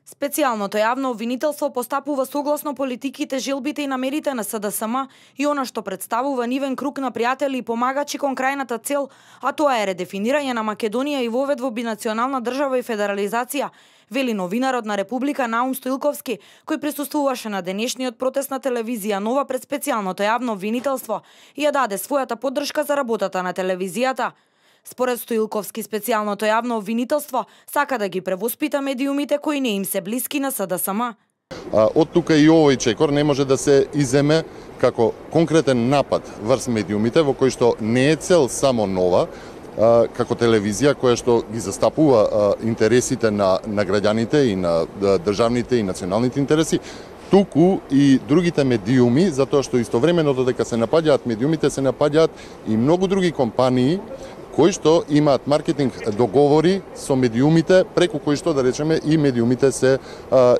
Специјалното јавно обвинителство постапува согласно политиките, желбите и намерите на СДСМ и она што представува нивен круг на пријатели и помагачи кон крајната цел, а тоа е редефинирање на Македонија и вовед во бинационална држава и федерализација, вели новинарот на Република Наум Стоилковски, кој присуствуваше на денешниот протест на телевизија Нова пред специјалното јавно обвинителство и ја даде својата поддршка за работата на телевизијата. Според Стоилковски, специјалното јавно обвинителство сака да ги превоспита медиумите кои не им се блиски на СДСМ. Од тука и овој чекор не може да се иземе како конкретен напад врз медиумите, во кој што не е цел само Нова, како телевизија која што ги застапува интересите на граѓаните и на државните и националните интереси, туку и другите медиуми, затоа што истовремено додека се напаѓаат медиумите, се напаѓаат и многу други компании кои што имаат маркетинг договори со медиумите, преку кои што, да речеме, и медиумите се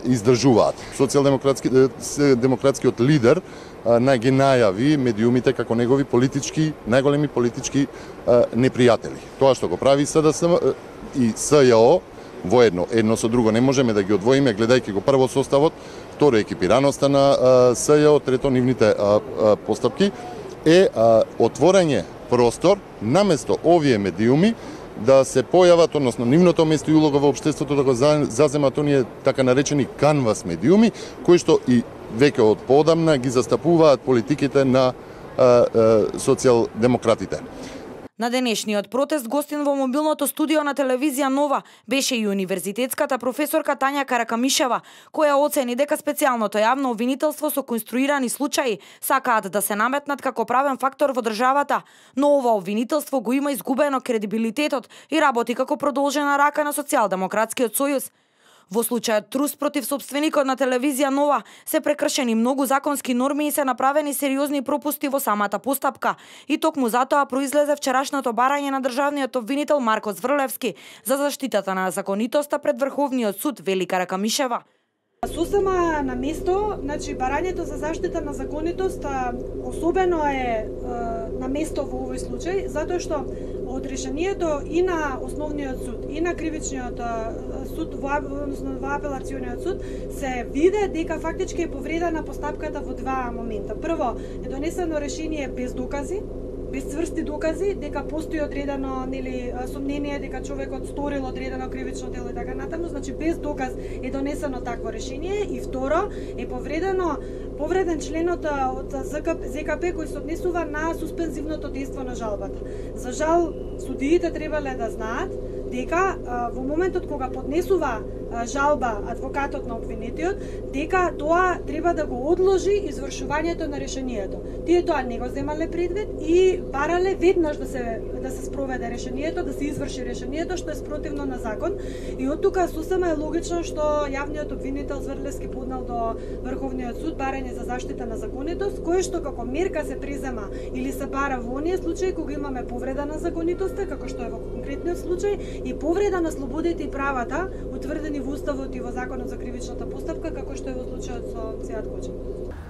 издржуваат. Социјалдемократскиот лидер ги најави медиумите како негови најголеми политички непријатели. Тоа што го прави СДСМ и СЈО воедно, едно со друго не можеме да ги одвоиме, гледајќи го прво составот, второ екипираноста на СЈО, трето нивните постапки, е отворање простор наместо овие медиуми да се појават, односно нивното место и улога во општеството да го заземат оние така наречени канвас медиуми, кои што и веќе од поодамна ги застапуваат политиките на социјалдемократите. На денешниот протест гостин во мобилното студио на телевизија Нова беше и универзитетската професорка Тања Каракамишева, која оцени дека специјалното јавно обвинителство со конструирани случаи сакаат да се наметнат како правен фактор во државата, но ова обвинителство го има изгубено кредибилитетот и работи како продолжена рака на Социјалдемократскиот сојуз. Во случајот Трус против сопственикот на телевизија Нова се прекршени многу законски норми и се направени сериозни пропусти во самата постапка. И токму затоа произлезе вчерашното барање на државниот обвинител Марко Зврлевски за заштитата на законитоста пред Врховниот суд, вели Каракамишева. Сосема на место, значи барањето за заштита на законитост особено е на место во овој случај, затоа што од решението и на Основниот суд и на Кривичниот суд, односно во Апелациониот суд, се виде дека фактички е повредена постапката во два момента. Прво, е донесено решение без докази, без цврсти докази дека постои одредено сомнение дека човекот сторил одредено кривично дело и така натаму, значи без доказ е донесено такво решение. И второ, е повреден членот од ЗКП кој се однесува на суспензивното дејство на жалбата. За жал, судиите требале да знаат дека во моментот кога поднесува жалба адвокатот на обвинетиот, дека тоа треба да го одложи извршувањето на решението. Тие тоа не го земале предвид и барале веднаш да се спроведе решението, да се изврши решението, што е спротивно на закон. И од тука сосема е логично што јавниот обвинител Зврлевски поднел до Врховниот суд барање за заштита на законитост, кое што како мерка се презема или се бара во оние случаи кога имаме повреда на законитоста, како што е во конкретниот случај, и повреда на слободите и правата утврдени во Уставот и во Законот за кривичната постапка, како што е во случајот со Сејат Кочев.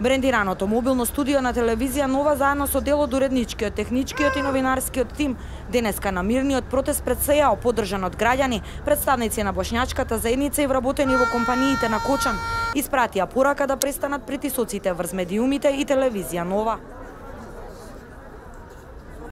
Брендираното мобилно студио на телевизија Нова заедно со дел од уредничкиот, техничкиот и новинарскиот тим денеска на мирниот протест пред СЈО, поддржан од граѓани, представници на боšnjačката заедница и вработени во компаниите на Кочан, испратија порака да престанат притисоците врз медиумите и телевизија Нова.